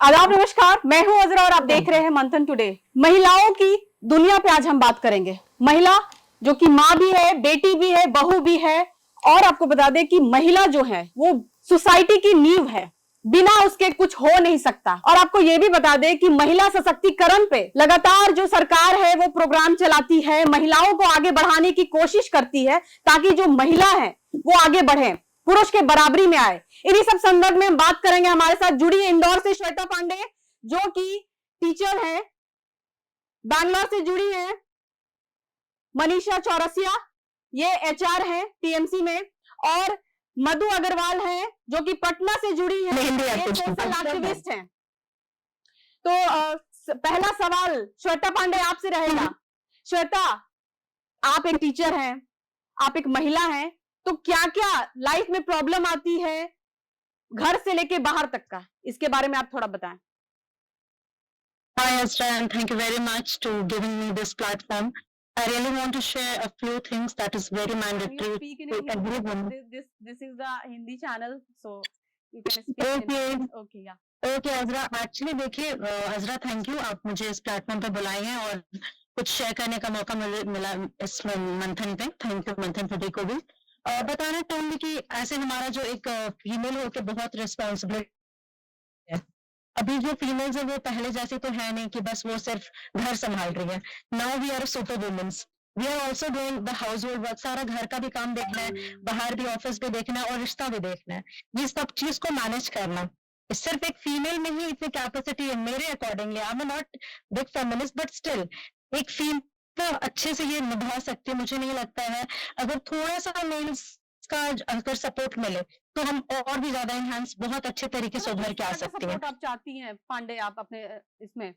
आदाब, नमस्कार। मैं हूं अजरा और आप देख रहे हैं मंथन टुडे। महिलाओं की दुनिया पे आज हम बात करेंगे। महिला जो कि माँ भी है, बेटी भी है, बहू भी है। और आपको बता दें कि महिला जो है वो सोसाइटी की नींव है, बिना उसके कुछ हो नहीं सकता। और आपको ये भी बता दें कि महिला सशक्तिकरण पे लगातार जो सरकार है वो प्रोग्राम चलाती है, महिलाओं को आगे बढ़ाने की कोशिश करती है ताकि जो महिला है वो आगे बढ़े, पुरुष के बराबरी में आए। इन्हीं सब संदर्भ में हम बात करेंगे। हमारे साथ जुड़ी है इंदौर से श्वेता पांडे, जो कि टीचर है। बैंगलोर से जुड़ी है मनीषा चौरसिया, ये एचआर है टीएमसी में। और मधु अग्रवाल है जो कि पटना से जुड़ी है, ये सोशल एक्टिविस्ट है। तो पहला सवाल श्वेता पांडे आपसे रहेगा। श्वेता, आप एक टीचर हैं, आप एक महिला हैं, तो क्या क्या लाइफ में प्रॉब्लम आती है घर से लेके बाहर तक का, इसके बारे में आप थोड़ा बताएं। Hi Asra, and thank you very much to giving me this platform. I really want to share a few things that is very mandatory to everyone. This is the Hindi channel, so you can speak Okay. in okay, yeah. Okay Azra, actually देखिए अजरा, thank you, आप मुझे इस platform पे बुलाए हैं और कुछ share करने का मौका मिला इस मंथन पे। थैंक यू मंथन टुडे को भी। बताना चाहूंगी कि ऐसे हमारा जो एक फीमेल होकर बहुत रिस्पॉन्सिबिलिटी है। अभी जो फीमेल्स है वो पहले जैसे तो है नहीं कि बस वो सिर्फ घर संभाल रही है। Now we are super womens, we are also doing the household work. सारा घर का भी काम देखना है, बाहर भी ऑफिस भी देखना है और रिश्ता भी देखना है। ये सब चीज को मैनेज करना सिर्फ एक फीमेल में ही इतनी कैपेसिटी है मेरे accordingly. I am not big feminist but still एक फीमेल अच्छे से ये निभा सकती है। मुझे नहीं लगता है अगर थोड़ा सा मेल्स का अगर सपोर्ट मिले तो हम और भी ज्यादा एनहांस बहुत अच्छे तरीके से उभर के आ सकते हैं। आप चाहती हैं पांडे आप अपने इसमें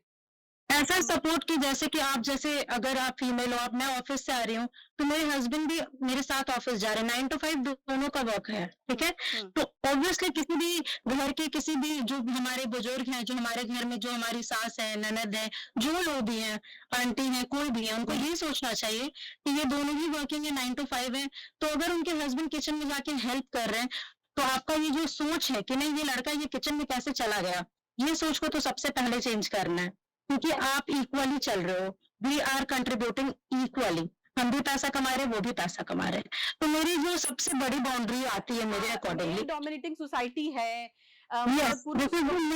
ऐसा सपोर्ट की जैसे कि आप जैसे अगर आप फीमेल हो, मैं ऑफिस से आ रही हूँ तो मेरे हस्बैंड भी मेरे साथ ऑफिस जा रहे हैं, 9 to 5 दोनों का वर्क है, ठीक है। तो ऑब्वियसली किसी भी घर के किसी भी जो हमारे बुजुर्ग हैं, जो हमारे घर में जो हमारी सास है, ननद है, जो लोग भी हैं, आंटी है, कोई भी है, उनको यही सोचना चाहिए कि ये दोनों ही वर्किंग है, 9 to 5 है। तो अगर उनके हस्बैंड किचन में जाके हेल्प कर रहे हैं तो आपका ये जो सोच है कि नहीं ये लड़का ये किचन में कैसे चला गया, ये सोच को तो सबसे पहले चेंज करना है, क्योंकि आप इक्वली चल रहे हो। वी आर कंट्रीब्यूटिंग इक्वली, हम भी पैसा कमा रहे हैं, वो भी पैसा कमा रहे हैं। तो मेरी जो सबसे बड़ी बाउंड्री आती है मेरे अकॉर्डिंगली, डोमिनेटिंग सोसाइटी है।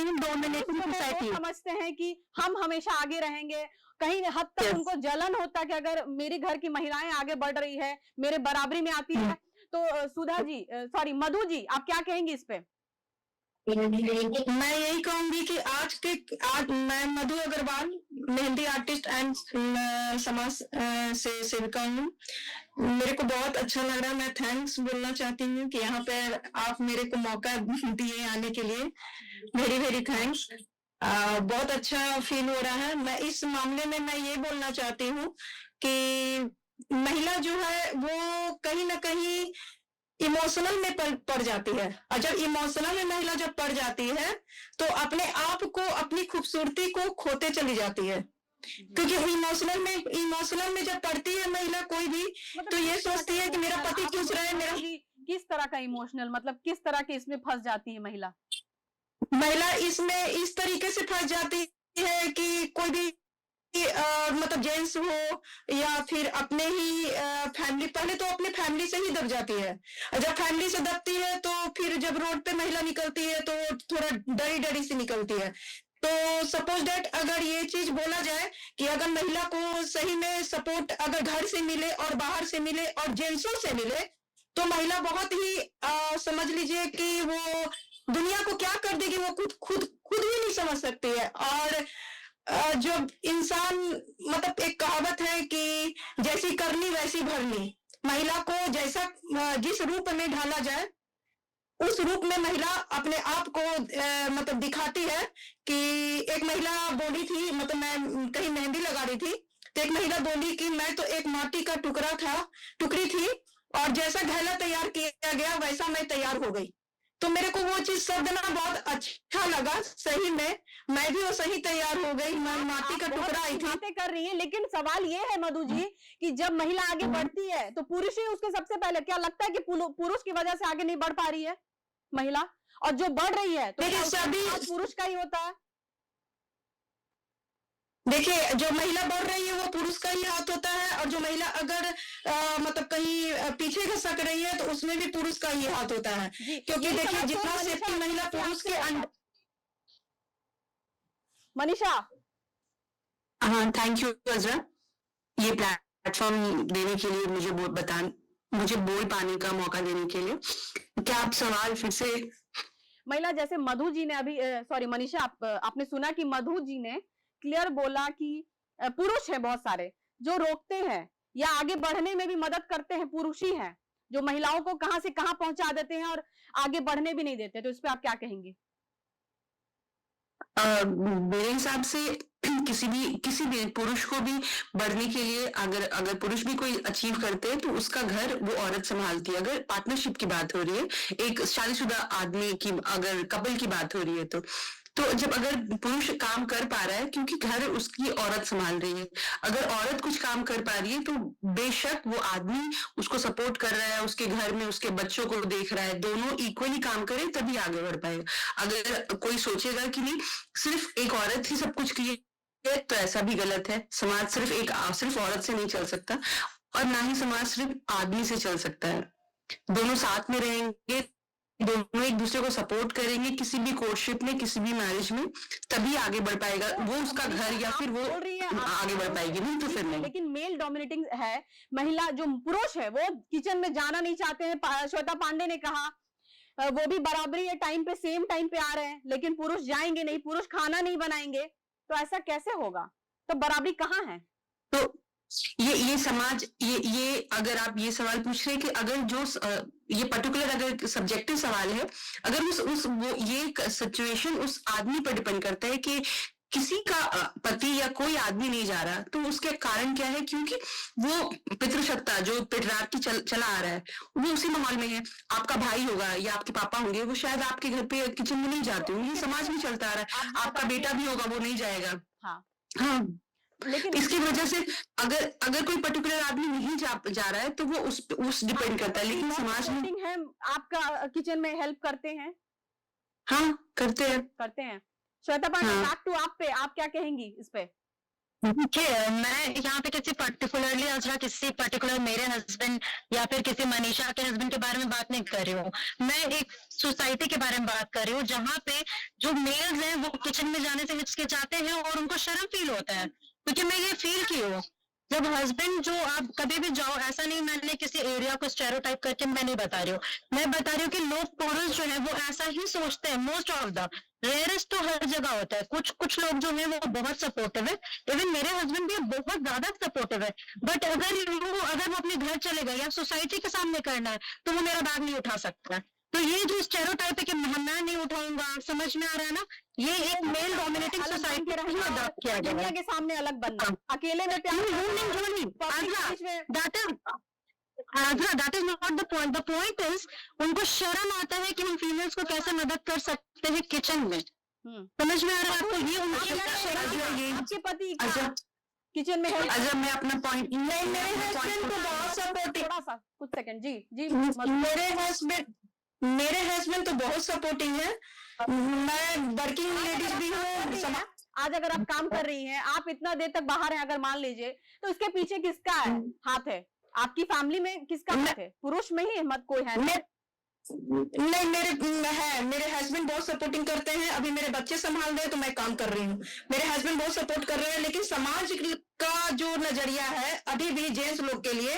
सोसाइटी समझते हैं कि हम हमेशा आगे रहेंगे। कहीं हद तक उनको जलन होता है कि अगर मेरी घर की महिलाएं आगे बढ़ रही है, मेरे बराबरी में आती है। तो सुधा जी, सॉरी मधु जी, आप क्या कहेंगी इस पे? मैं यही कहूंगी कि आज मैं मधु अग्रवाल, मेहंदी आर्टिस्ट एंड समाज से सेविका हूँ। मेरे को बहुत अच्छा लग रहा है। मैं थैंक्स बोलना चाहती हूँ कि यहाँ पे आप मेरे को मौका दिए आने के लिए। Very very thanks. बहुत अच्छा फील हो रहा है। मैं इस मामले में मैं ये बोलना चाहती हूँ कि महिला जो है वो कहीं ना कहीं इमोशनल में पड़ जाती है, और जब इमोशनल में महिला जब पड़ जाती है तो अपने आप को, अपनी खूबसूरती को खोते चली जाती है। क्योंकि इमोशनल में जब पड़ती है महिला कोई भी, तो ये सोचती है कि मेरा पति खुश रहे। मेरा किस तरह का इमोशनल, मतलब किस तरह के इसमें फंस जाती है महिला? इसमें इस तरीके से फंस जाती है कि कोई भी मतलब जेंट्स हो या फिर अपने ही फैमिली, पहले तो अपने फैमिली से ही दब जाती है। जब फैमिली से दबती है तो फिर जब रोड पे महिला निकलती है तो थोड़ा डरी डरी से निकलती है। तो सपोज दैट अगर ये चीज बोला जाए कि अगर महिला को सही में सपोर्ट अगर घर से मिले और बाहर से मिले और जेंट्सों से मिले तो महिला बहुत ही समझ लीजिए कि वो दुनिया को क्या कर देगी, वो खुद भी नहीं समझ सकती है। और जो इंसान, मतलब एक कहावत है कि जैसी करनी वैसी भरनी, महिला को जैसा जिस रूप में ढाला जाए उस रूप में महिला अपने आप को मतलब दिखाती है। कि एक महिला बोली थी, मतलब मैं कहीं मेहंदी लगा रही थी तो एक महिला बोली कि मैं तो एक माटी का टुकड़ी थी और जैसा घैला तैयार किया गया वैसा मैं तैयार हो गई। तो मेरे को वो चीज शब्द ना बहुत अच्छा लगा। सही में मैं भी वो सही तैयार हो गई, मैं माटी का टुकड़ा आई थी। कर रही है, लेकिन सवाल ये है मधु जी कि जब महिला आगे बढ़ती है तो पुरुष ही उसके सबसे पहले, क्या लगता है कि पुरुष की वजह से आगे नहीं बढ़ पा रही है महिला, और जो बढ़ रही है तो सभी पुरुष का ही होता है? देखिए, जो महिला बढ़ रही है वो पुरुष का ही हाथ होता है, और जो महिला अगर मतलब कहीं पीछे खसक रही है तो उसमें भी पुरुष का ही हाथ होता है, जी क्योंकि यही देखिए समझ तो जितना मनीषा सेफ्टी महिला आपसे पुरुष के मनीषा हाँ, थैंक यू अजरा, ये प्लेटफॉर्म देने के लिए, मुझे बोल पाने का मौका देने के लिए। क्या आप सवाल फिर से? महिला जैसे मधु जी ने अभी सॉरी मनीषा आपने सुना कि मधु जी ने क्लियर बोला कि पुरुष है बहुत सारे जो रोकते हैं या आगे बढ़ने में भी मदद करते हैं, पुरुष ही हैं जो महिलाओं को कहां से कहां पहुंचा देते हैं और आगे बढ़ने भी नहीं देते, तो इस पे आप क्या कहेंगी? मेरे हिसाब से किसी भी पुरुष को भी बढ़ने के लिए, अगर पुरुष भी कोई अचीव करते हैं तो उसका घर वो औरत संभालती है। अगर पार्टनरशिप की बात हो रही है, एक शादीशुदा आदमी की, अगर कपल की बात हो रही है, तो जब अगर पुरुष काम कर पा रहा है क्योंकि घर उसकी औरत संभाल रही है, अगर औरत कुछ काम कर पा रही है तो बेशक वो आदमी उसको सपोर्ट कर रहा है, उसके घर में उसके बच्चों को देख रहा है, दोनों इक्वली काम करें तभी आगे बढ़ पाएगा। अगर कोई सोचेगा कि नहीं सिर्फ एक औरत ही सब कुछ किए तो ऐसा भी गलत है। समाज सिर्फ औरत से नहीं चल सकता, और ना ही समाज सिर्फ आदमी से चल सकता है। दोनों साथ में रहेंगे, दोनों एक दूसरे को सपोर्ट करेंगे, किसी भी कोर्टशिप में, किसी भी मैरिज में, तभी आगे बढ़ पाएगा वो, उसका घर, या फिर वो आगे बढ़ पाएगी, नहीं तो फिर नहीं। लेकिन मेल डोमिनेटिंग है, महिला जो पुरुष है वो किचन में जाना नहीं चाहते हैं। श्वेता पांडे ने कहा वो भी बराबरी है, टाइम पे सेम टाइम पे आ रहे हैं, लेकिन पुरुष जाएंगे नहीं, पुरुष खाना नहीं बनाएंगे, तो ऐसा कैसे होगा? तो बराबरी कहाँ है? तो ये समाज, ये अगर आप ये सवाल पूछ रहे हैं कि अगर जो ये पर्टिकुलर अगर सब्जेक्टिव सवाल है, अगर ये सिचुएशन उस आदमी पर डिपेंड करता है कि किसी का पति या कोई आदमी नहीं जा रहा, तो उसके कारण क्या है? क्योंकि वो पितृसत्ता जो पेट्रियार्की चला आ रहा है वो उसी माहौल में है। आपका भाई होगा या आपके पापा होंगे, वो शायद आपके घर पे किचन में नहीं जाते होंगे, ये समाज में चलता आ रहा है। आपका बेटा भी होगा, वो नहीं जाएगा। हाँ, लेकिन इसकी वजह से अगर कोई पर्टिकुलर आदमी नहीं जा रहा है तो वो उस डिपेंड करता है, लेकिन समाज में है आपका किचन में हेल्प करते हैं? हाँ, करते हैं। श्वेता पांडे, बैक टू आप पे, आप क्या कहेंगी इस पे? देखिए, मैं यहाँ पे किसी पर्टिकुलर मेरे हस्बैंड या फिर किसी मनीषा के हस्बैंड के बारे में बात नहीं कर रही हूँ। मैं एक सोसाइटी के बारे में बात कर रही हूँ जहाँ पे जो मेल्स हैं वो किचन में जाने से हिचकिचाते हैं और उनको शर्म फील होता है, क्योंकि मैं ये फील की हूँ। जब हस्बैंड, जो आप कभी भी जाओ, ऐसा नहीं मैंने किसी एरिया को स्टेरियोटाइप करके मैं नहीं बता रही हूँ, मैं बता रही हूँ कि लोग, पुरुष जो है वो ऐसा ही सोचते हैं। मोस्ट ऑफ द रेयरेस्ट तो हर जगह होता है, कुछ लोग जो है वो बहुत सपोर्टिव है। इवन मेरे हस्बैंड भी बहुत ज्यादा सपोर्टिव है, बट अगर वो अपने घर चले गए या सोसाइटी के सामने करना है तो वो मेरा बैग नहीं उठा सकता। तो ये जो स्टेरियोटाइप है कि मैं नहीं उठाऊंगा, समझ में आ रहा है ना? ये एक मेल डोमिनेटिंग सोसाइटी अडॉप्ट किया गया है। दुनिया के सामने अलग बनना, अकेले में प्यार that is not the point. The point is उनको शर्म आता है कि हम फीमेल्स को कैसे मदद कर सकते हैं किचन में। समझ में आ रहा है आपको? ये आपके पति किचन में है। अच्छा, मैं अपना पॉइंट, मेरे हस्बैंड तो बहुत सपोर्टिव, थोड़ा सा कुछ सेकंड जी मेरे हस्बैंड तो बहुत सपोर्टिव है। मैं वर्किंग लेडीज भी हूँ। आज अगर आप काम कर रही हैं, आप इतना देर तक बाहर हैं, अगर मान लीजिए, तो इसके पीछे किसका है हाथ है? आपकी फैमिली में किसका हाथ है? पुरुष में ही हिम्मत कोई है? नहीं, मेरे हस्बैंड बहुत सपोर्टिंग करते हैं। अभी मेरे बच्चे संभाल रहे हैं तो मैं काम कर रही हूँ। मेरे हस्बैंड बहुत सपोर्ट कर रहे हैं, लेकिन समाज का जो नजरिया है अभी भी जेंट्स लोग के लिए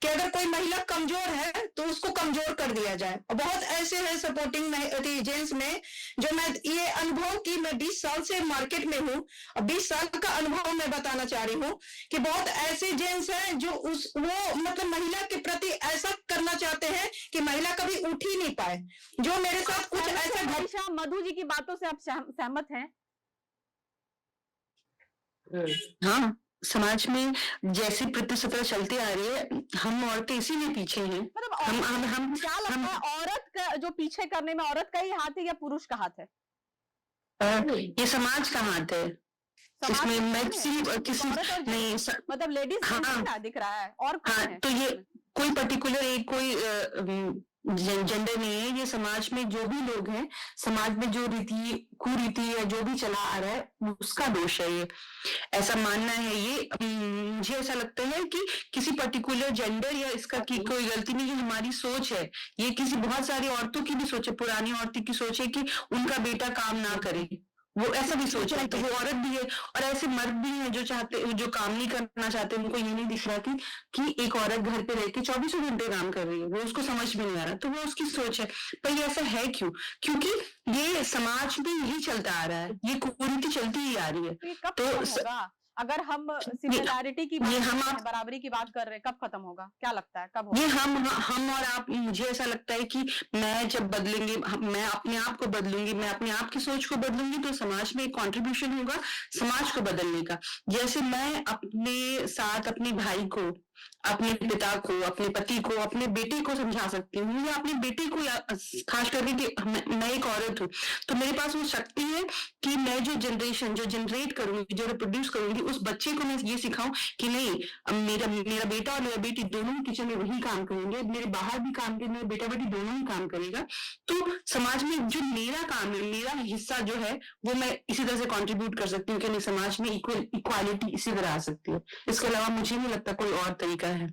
कि अगर कोई महिला कमजोर है तो उसको कमजोर कर दिया जाए। और बहुत ऐसे हैं सपोर्टिंग जेंट्स में, जो मैं ये अनुभव की, मैं 20 साल से मार्केट में हूँ और 20 साल का अनुभव मैं बताना चाह रही हूँ कि बहुत ऐसे जेंट्स हैं जो वो मतलब महिला के प्रति ऐसा करना चाहते हैं कि महिला कभी उठ ही नहीं पाए। जो मेरे साथ कुछ ऐसा मधु जी की बातों से आप सहमत हैं? हाँ, समाज में जैसी प्रतिस्पर्धा चलती आ रही है, हम औरतें इसीलिए पीछे हैं। मतलब हम क्या लगता है, औरत का जो पीछे करने में औरत का ही हाथ है या पुरुष का हाथ है? ये समाज का हाथ है। इसमें मैं किसी नहीं, मतलब लेडीज दिख रहा है और हाँ, तो ये कोई पर्टिकुलर एक कोई जेंडर नहीं है, ये समाज में जो भी लोग हैं, समाज में जो रीति कुरीति या जो भी चला आ रहा है उसका दोष है ये, ऐसा मानना है ये। मुझे ऐसा लगता है कि किसी पर्टिकुलर जेंडर या इसका की कोई गलती नहीं, ये हमारी सोच है, ये किसी बहुत सारी औरतों की भी सोच है, पुरानी औरतों की सोच है कि उनका बेटा काम ना करे, वो ऐसा भी सोच रहा है, तो वो औरत भी है। और ऐसे मर्द भी हैं जो चाहते, जो काम नहीं करना चाहते, उनको ये नहीं दिख रहा कि एक औरत घर पे रह के 24 घंटे काम कर रही है, वो उसको समझ में नहीं आ रहा, तो वो उसकी सोच है। पर ये ऐसा है क्यों? क्योंकि ये समाज में यही चलता आ रहा है, ये कुरीति चलती ही आ रही है। ये कब तो खत्म होगा? अगर हम सिमिलैरिटी की बात ये कर हम रहे हैं, आप बराबरी की बात कर रहे हैं, कब खत्म होगा? क्या लगता है कब होगा? ये हम और आप, मुझे ऐसा लगता है कि मैं जब बदलेंगे, मैं अपने आप को बदलूंगी, मैं अपने आप की सोच को बदलूंगी, तो समाज में एक कंट्रीब्यूशन होगा समाज को बदलने का। जैसे मैं अपने साथ अपने भाई को, अपने पिता को, अपने पति को, अपने बेटे को समझा सकती हूँ, या अपने बेटे को, खास करके कि मैं एक औरत हूँ, तो मेरे पास वो शक्ति है कि मैं जो जनरेशन, जो जनरेट करूंगी, जो रिप्रोड्यूस करूंगी, उस बच्चे को मैं ये सिखाऊं कि नहीं, अब मेरा बेटा और मेरा बेटी दोनों ही किचन में वही काम करेंगे, मेरे बाहर भी काम करेंगे, मेरा बेटा बेटी दोनों ही काम करेगा। तो समाज में जो मेरा काम है, मेरा हिस्सा जो है, वो मैं इसी तरह से कंट्रीब्यूट कर सकती हूँ कि नहीं, समाज में इक्वालिटी इसी तरह आ सकती है। इसके अलावा मुझे नहीं लगता कोई और तरीका है।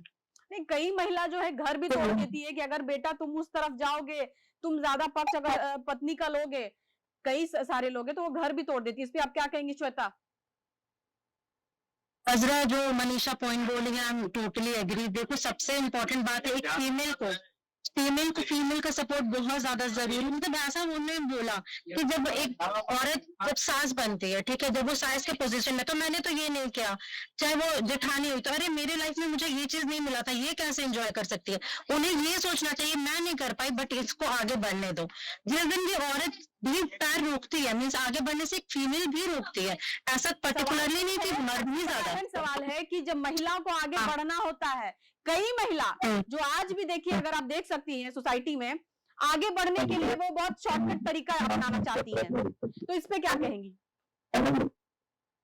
नहीं, कई महिला जो है घर भी तोड़ देती है कि अगर बेटा तुम उस तरफ जाओगे, तुम ज्यादा पक्ष अगर पत्नी का लोगे, कई सारे लोग हैं, तो वो घर भी तोड़ देती है। इस पे आप क्या कहेंगी श्वेता? अजरा, जो मनीषा पॉइंट बोली है, आई एम टोटली एग्री। देखो, सबसे इम्पोर्टेंट बात है, एक फीमेल का सपोर्ट बहुत ज्यादा जरूरी है। मतलब ऐसा उन्होंने बोला कि जब एक औरत जब सास बनती है, ठीक है, जब वो सास के पोजीशन में, तो मैंने तो ये नहीं किया, चाहे वो जेठानी हुई, तो अरे मेरे लाइफ में मुझे ये चीज नहीं मिला था, ये कैसे एंजॉय कर सकती है? उन्हें ये सोचना चाहिए, मैं नहीं कर पाई बट इसको आगे बढ़ने दो। जिस दिन ये औरत भी पैर रोकती है, मीन्स आगे बढ़ने से एक फीमेल भी रोकती है, ऐसा पर्टिकुलरली नहीं कि मर्द भी ज्यादा। सवाल है कि जब महिलाओं को आगे बढ़ना होता है, कई महिला जो आज भी देखिए, अगर आप देख सकती हैं सोसाइटी में, आगे बढ़ने के लिए वो बहुत शॉर्टकट तरीका अपनाना चाहती है, तो इस पे क्या कहेंगी?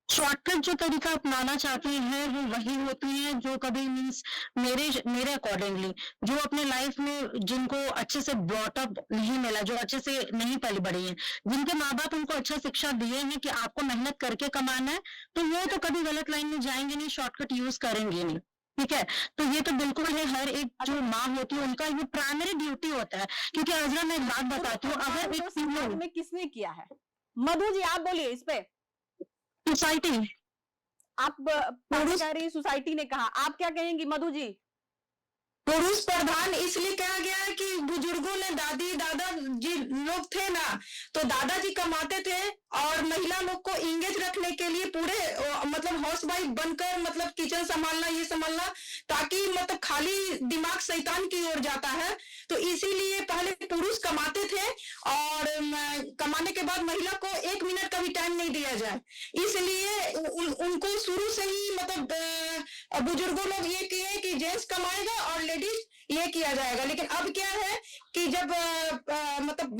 शॉर्टकट जो तरीका अपनाना चाहती हैं वो वही होती हैं जो कभी मीन्स मेरे अकॉर्डिंगली जो अपने लाइफ में जिनको अच्छे से ब्रॉट अप नहीं मिला, जो अच्छे से नहीं पली बड़ी हैं, जिनके माँ बाप उनको अच्छा शिक्षा दिए हैं कि आपको मेहनत करके कमाना है, तो वो तो कभी गलत लाइन में जाएंगे नहीं, शॉर्टकट यूज करेंगे नहीं। ठीक है, तो ये तो बिल्कुल है, हर एक जो माँ होती है उनका ये प्राइमरी ड्यूटी होता है। क्योंकि अजरा, मैं एक बात बताती हूँ, अगर एक समाज में किसने किया है? मधु जी आप बोलिए इस पे। सोसाइटी, आप कह रही सोसाइटी ने कहा, आप क्या कहेंगी मधु जी? पुरुष प्रधान इसलिए कहा गया है कि बुजुर्गों ने, दादी दादा जी लोग थे ना, तो दादाजी कमाते थे और महिला लोग को इंगेज रखने के लिए पूरे मतलब हाउस वाइफ बनकर, मतलब किचन संभालना, ये संभालना, ताकि मतलब खाली दिमाग शैतान की ओर जाता है। तो इसीलिए पहले पुरुष कमाते थे और कमाने के बाद महिला को 1 मिनट का भी टाइम नहीं दिया जाए, इसलिए उनको शुरू से ही मतलब बुजुर्गों लोग ये किए कि जेंट्स कमाएगा और लेडीज ये किया जाएगा। लेकिन अब क्या है कि जब मतलब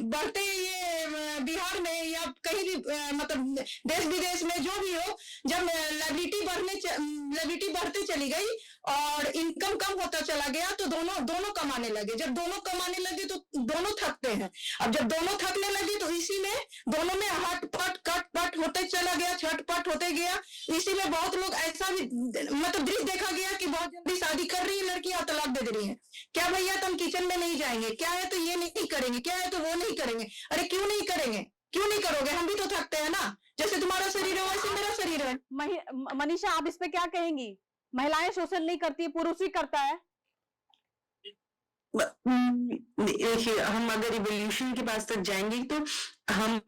बढ़ते ये बिहार में या कहीं भी मतलब देश विदेश में जो भी हो, जब लेबिलिटी बढ़ते चली गई और इनकम कम होता चला गया, तो दोनों कमाने लगे। जब दोनों कमाने लगे तो दोनों थकते हैं। अब जब दोनों थकने लगे तो इसी में दोनों में हटपट कटपट होते चला गया, छटपट होते गया। इसी में बहुत लोग ऐसा भी मतलब दृश्य देखा गया कि बहुत जल्दी शादी कर रही है लड़कियां, तलाक दे रही है। क्या भैया तुम किचन में नहीं जाएंगे, क्या है तो ये नहीं करेंगे, क्या है तो वो नहीं करेंगे। अरे क्यों नहीं करेंगे, क्यों नहीं करोगे? हम भी तो थकते हैं ना, जैसे तुम्हारा शरीर है वैसे मेरा शरीर है। मनीषा आप इस पे क्या कहेंगी? महिलाएं शोषण नहीं करती, पुरुष ही करता है। देखिए, हम अगर इवोल्यूशन के पास तक जाएंगे तो हम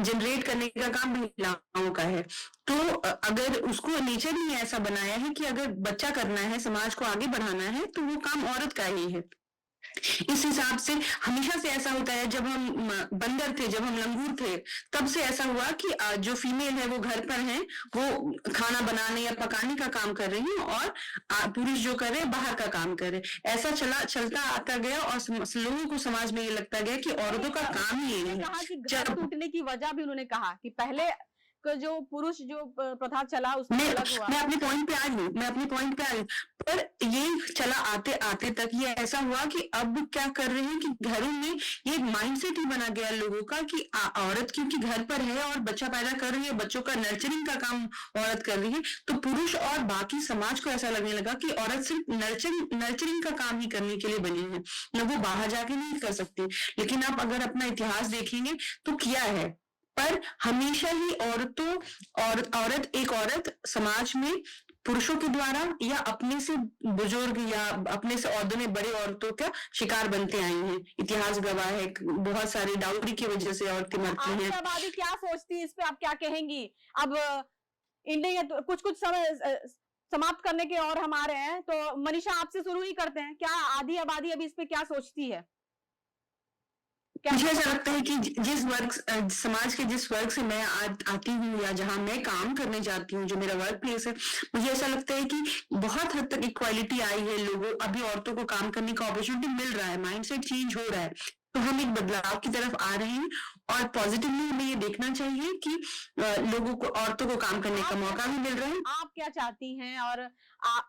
जनरेट करने का काम महिलाओं का है। तो अगर उसको नेचर ही ऐसा बनाया है कि अगर बच्चा करना है, समाज को आगे बढ़ाना है, तो वो काम औरत का ही है। इस हिसाब से हमेशा से ऐसा होता है। जब हम बंदर थे, जब हम लंगूर थे, तब से ऐसा हुआ कि जो फीमेल है वो घर पर है, वो खाना बनाने या पकाने का काम कर रही है और पुरुष जो कर रहे हैं बाहर का काम कर रहे हैं। ऐसा चलता आता गया और लोगों को समाज में ये लगता गया कि औरतों का काम ही ये है। कहा कि घर टूटने की वजह भी उन्होंने कहा कि पहले जो पुरुष जो प्रथा चला उसमें अलग हुआ। मैं अपने पॉइंट पे आ रही हूँ, पर ये चला आते आते तक ये ऐसा हुआ कि अब क्या कर रहे हैं कि घरों में ये माइंडसेट ही बना गया लोगों का कि औरत क्योंकि घर पर है और बच्चा पैदा कर रही है, बच्चों का नर्चरिंग का काम औरत कर रही है, तो पुरुष और बाकी समाज को ऐसा लगने लगा कि औरत सिर्फ नर्चरिंग का काम ही करने के लिए बनी है, न वो बाहर जाके नहीं कर सकती। लेकिन आप अगर अपना इतिहास देखेंगे तो किया है, पर हमेशा ही औरत एक औरत समाज में पुरुषों के द्वारा या अपने से बुजुर्ग या अपने से औहदे में बड़े औरतों का शिकार बनते आई हैं। इतिहास गवाह है, बहुत सारी डाउरी की वजह से औरतें मरती हैं। आपकी आबादी क्या सोचती है इस पे, आप क्या कहेंगी? अब इंडिया तो कुछ समय समाप्त करने के और हम आ रहे हैं, तो मनीषा आपसे शुरू ही करते हैं। क्या आधी आबादी अभी इस पे क्या सोचती है? मुझे ऐसा लगता है कि जिस वर्ग समाज के जिस वर्ग से मैं आती हूँ या जहां मैं काम करने जाती हूँ, जो मेरा वर्क प्लेस है, मुझे ऐसा लगता है कि बहुत हद तक इक्वालिटी आई है। लोगों अभी औरतों को काम करने का अपॉर्चुनिटी मिल रहा है, माइंडसेट चेंज हो रहा है, तो हम एक बदलाव की तरफ आ रहे हैं और पॉजिटिवली हमें ये देखना चाहिए कि लोगों को, औरतों को काम करने का मौका भी मिल रहा है। आप क्या चाहती हैं और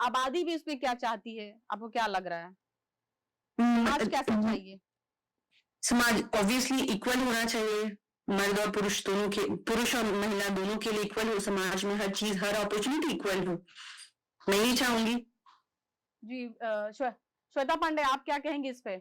आबादी भी इस पे क्या चाहती है? आपको क्या लग रहा है आज कैसा चाहिए? समाज ऑब्वियसली इक्वल होना चाहिए, मर्द और पुरुष दोनों के, पुरुष और महिला दोनों के लिए इक्वल हो, समाज में हर चीज, हर अपॉर्चुनिटी इक्वल हो, मैं यही चाहूंगी। जी श्वेता पांडे, आप क्या कहेंगे इस पे?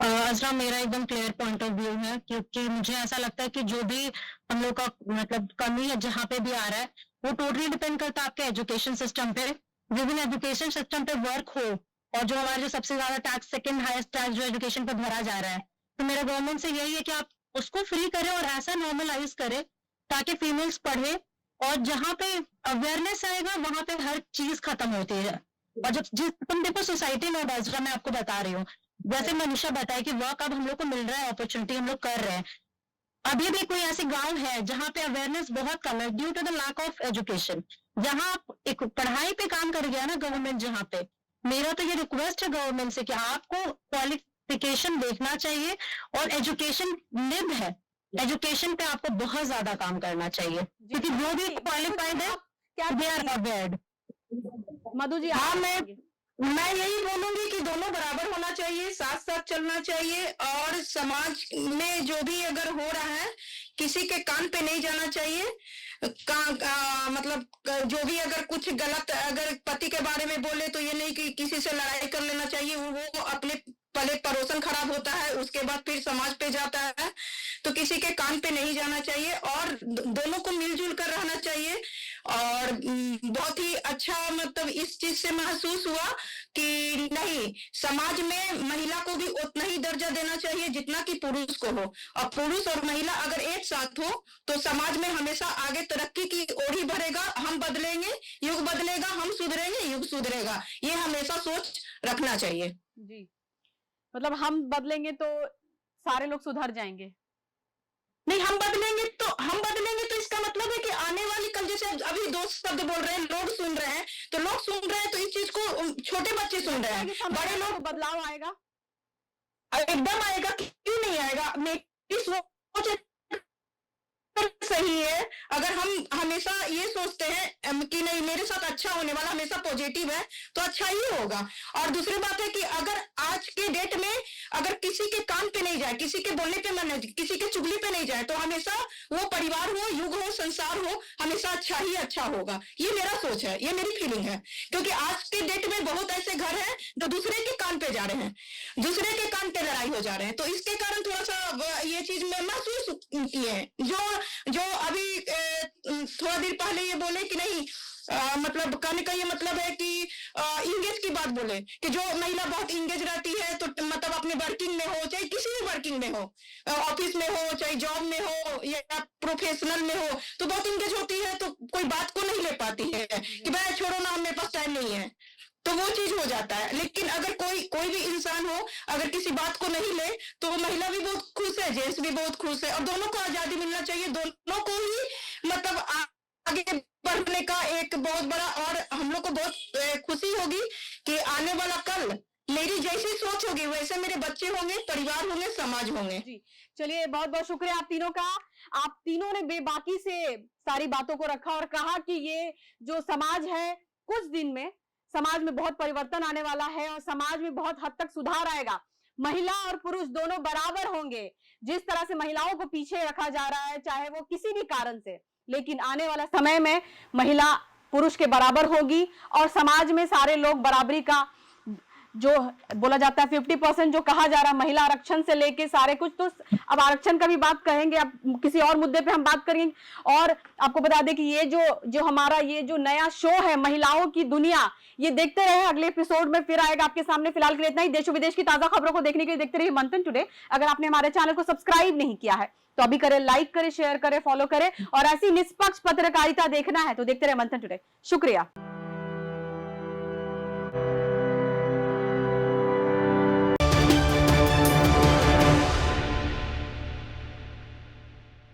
अजरा, मेरा एकदम क्लियर पॉइंट ऑफ व्यू है, क्योंकि मुझे ऐसा लगता है कि जो भी हम लोग का मतलब कमी है जहाँ पे भी आ रहा है, वो टोटली डिपेंड करता है आपके एजुकेशन सिस्टम पे। विद एजुकेशन सिस्टम पे वर्क हो, और जो हमारे जो सबसे ज्यादा टैक्स, सेकंड हाईएस्ट टैक्स जो एजुकेशन पर भरा जा रहा है, तो मेरा गवर्नमेंट से यही है कि आप उसको फ्री करें और ऐसा नॉर्मलाइज करें ताकि फीमेल्स पढ़े, और जहाँ पे अवेयरनेस आएगा वहां पे हर चीज खत्म होती है। और जब जिस तुम देखो सोसाइटी में, बाजरा मैं आपको बता रही हूँ, जैसे मनीषा बताया कि वर्क अब हम लोग को मिल रहा है, अपॉर्चुनिटी हम लोग कर रहे हैं। अभी भी कोई ऐसे गांव है जहाँ पे अवेयरनेस बहुत कम है due to the lack of education. जहाँ एक पढ़ाई पे काम कर गया ना गवर्नमेंट, जहाँ पे मेरा तो ये रिक्वेस्ट है गवर्नमेंट से कि आपको क्वालिफिकेशन देखना चाहिए, और एजुकेशन निब है, एजुकेशन पे आपको बहुत ज्यादा काम करना चाहिए, क्योंकि जो भी क्वालिफाइड है दे आर अवेयर्ड। मधु जी, हाँ, मैं यही बोलूंगी कि दोनों बराबर होना चाहिए, साथ साथ चलना चाहिए, और समाज में जो भी अगर हो रहा है किसी के कान पे नहीं जाना चाहिए। मतलब जो भी अगर कुछ गलत अगर पति के बारे में बोले तो ये नहीं कि किसी से लड़ाई कर लेना चाहिए, वो अपने पहले पड़ोसन खराब होता है, उसके बाद फिर समाज पे जाता है, तो किसी के कान पे नहीं जाना चाहिए, और दोनों को मिलजुल कर रहना चाहिए। और बहुत ही अच्छा मतलब इस चीज से महसूस हुआ कि नहीं, समाज में महिला को भी उतना ही दर्जा देना चाहिए जितना कि पुरुष को हो, और पुरुष और महिला अगर एक साथ हो तो समाज में हमेशा आगे तरक्की की ओर ही बढ़ेगा। हम बदलेंगे, युग बदलेगा, हम सुधरेंगे, युग सुधरेगा, ये हमेशा सोच रखना चाहिए। जी, मतलब हम बदलेंगे तो सारे लोग सुधर जाएंगे। नहीं, हम बदलेंगे तो इसका मतलब है कि आने वाली कल, जैसे अभी दो शब्द बोल रहे हैं, लोग सुन रहे हैं, तो लोग सुन रहे हैं तो इस चीज को छोटे बच्चे सुन रहे हैं, बड़े लोग, बदलाव आएगा, एकदम आएगा, क्यों नहीं आएगा। मेरी सोच सही है, अगर हम हमेशा ये सोचते हैं कि नहीं मेरे साथ अच्छा होने वाला, हमेशा पॉजिटिव है, तो अच्छा ही होगा। और दूसरी बात है कि अगर आज के डेट में अगर किसी के काम पे नहीं जाए, किसी के बोलने पे मन, किसी के चुगली पे नहीं जाए, तो हमेशा वो परिवार हो, युग हो, संसार हो, हमेशा अच्छा ही अच्छा होगा। ये मेरा सोच है, ये मेरी फीलिंग है, क्योंकि आज के डेट में बहुत ऐसे घर हैं जो दूसरे के कान पे जा रहे हैं, दूसरे के कान पे लड़ाई हो जा रहे हैं, तो इसके कारण थोड़ा सा ये चीज में महसूस की है। जो अभी थोड़ा देर पहले ये बोले कि नहीं, मतलब कहने का ये मतलब है कि इंगेज की बात बोले कि जो महिला बहुत इंगेज रहती है, तो मतलब अपने वर्किंग में हो, चाहे किसी भी वर्किंग में हो, ऑफिस में हो, चाहे जॉब में हो या प्रोफेशनल में हो, तो बहुत इंगेज होती है, तो कोई बात को नहीं ले पाती है कि भाई छोड़ो ना, मेरे पास टाइम नहीं है, तो वो चीज हो जाता है। लेकिन अगर कोई भी इंसान हो, अगर किसी बात को नहीं ले, तो महिला भी बहुत खुश है, जेंट्स भी बहुत खुश है, और दोनों को आजादी मिलना चाहिए, दोनों को ही मतलब आगे बढ़ने का एक बहुत बड़ा, और हम लोग को बहुत खुशी होगी कि आने वाला कल मेरी जैसी सोच होगी वैसे मेरे बच्चे होंगे, परिवार होंगे, समाज होंगे। जी, चलिए बहुत बहुत शुक्रिया आप तीनों का। आप तीनों ने बेबाकी से सारी बातों को रखा और कहा कि ये जो समाज है, कुछ दिन में समाज में बहुत परिवर्तन आने वाला है और समाज में बहुत हद तक सुधार आएगा। महिला और पुरुष दोनों बराबर होंगे। जिस तरह से महिलाओं को पीछे रखा जा रहा है, चाहे वो किसी भी कारण से, लेकिन आने वाला समय में महिला पुरुष के बराबर होगी और समाज में सारे लोग बराबरी का जो बोला जाता है 50% जो कहा जा रहा है, महिला आरक्षण से लेके सारे कुछ, तो अब आरक्षण का भी बात कहेंगे, अब किसी और मुद्दे पे हम बात करेंगे। और आपको बता दें कि ये जो हमारा ये जो नया शो है महिलाओं की दुनिया, ये देखते रहे, अगले एपिसोड में फिर आएगा आपके सामने। फिलहाल के लिए इतना ही। देश विदेश की ताजा खबरों को देखने के लिए देखते रहिए मंथन टुडे। अगर आपने हमारे चैनल को सब्सक्राइब नहीं किया है तो अभी करें, लाइक करें, शेयर करें, फॉलो करें, और ऐसी निष्पक्ष पत्रकारिता देखना है तो देखते रहे मंथन टुडे। शुक्रिया।